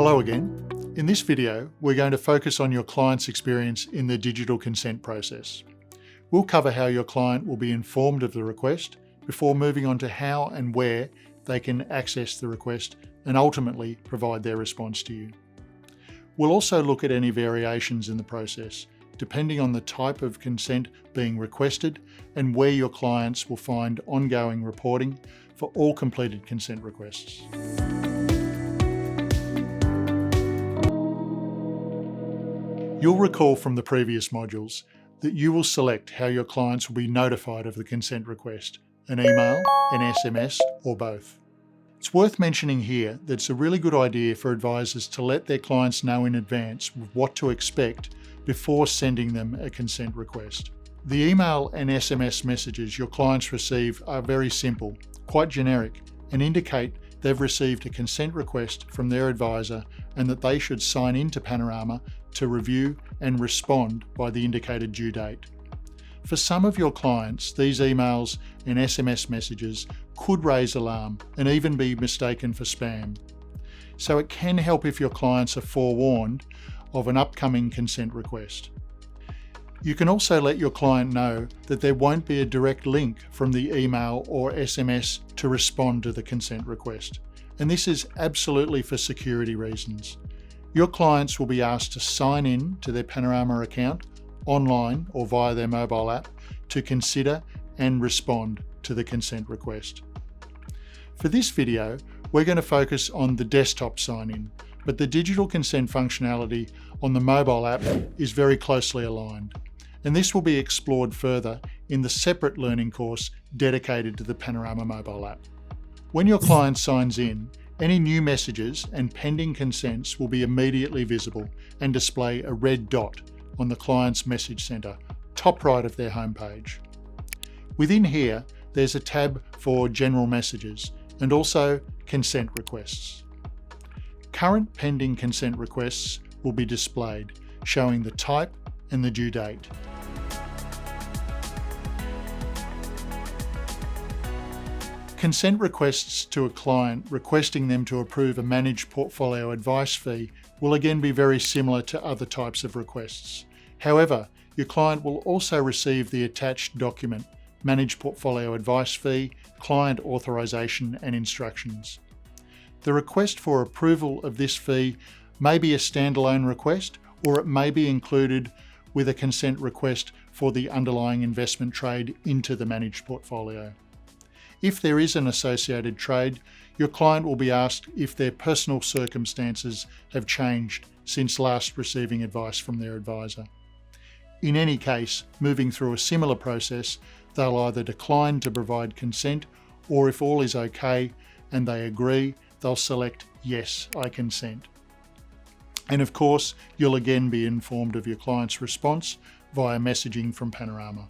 Hello again. In this video, we're going to focus on your client's experience in the digital consent process. We'll cover how your client will be informed of the request before moving on to how and where they can access the request and ultimately provide their response to you. We'll also look at any variations in the process, depending on the type of consent being requested and where your clients will find ongoing reporting for all completed consent requests. You'll recall from the previous modules that you will select how your clients will be notified of the consent request, an email, an SMS, or both. It's worth mentioning here that it's a really good idea for advisors to let their clients know in advance what to expect before sending them a consent request. The email and SMS messages your clients receive are very simple, quite generic, and indicate they've received a consent request from their advisor and that they should sign into Panorama to review and respond by the indicated due date. For some of your clients, these emails and SMS messages could raise alarm and even be mistaken for spam. So it can help if your clients are forewarned of an upcoming consent request. You can also let your client know that there won't be a direct link from the email or SMS to respond to the consent request. And this is absolutely for security reasons. Your clients will be asked to sign in to their Panorama account online or via their mobile app to consider and respond to the consent request. For this video, we're going to focus on the desktop sign-in, but the digital consent functionality on the mobile app is very closely aligned. And this will be explored further in the separate learning course dedicated to the Panorama mobile app. When your client signs in, any new messages and pending consents will be immediately visible and display a red dot on the client's message center, top right of their homepage. Within here, there's a tab for general messages and also consent requests. Current pending consent requests will be displayed, showing the type and the due date. Consent requests to a client requesting them to approve a managed portfolio advice fee will again be very similar to other types of requests. However, your client will also receive the attached document, Managed Portfolio Advice Fee, Client Authorization and Instructions. The request for approval of this fee may be a standalone request, or it may be included with a consent request for the underlying investment trade into the managed portfolio. If there is an associated trade, your client will be asked if their personal circumstances have changed since last receiving advice from their advisor. In any case, moving through a similar process, they'll either decline to provide consent, or if all is okay and they agree, they'll select Yes, I consent. And of course, you'll again be informed of your client's response via messaging from Panorama.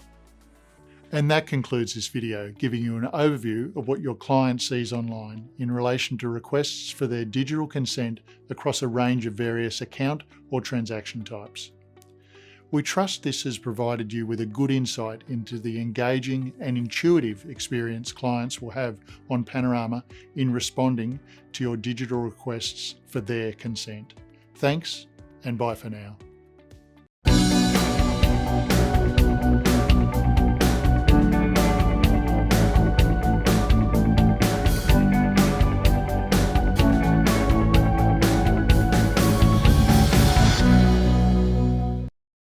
And that concludes this video, giving you an overview of what your client sees online in relation to requests for their digital consent across a range of various account or transaction types. We trust this has provided you with a good insight into the engaging and intuitive experience clients will have on Panorama in responding to your digital requests for their consent. Thanks, and bye for now.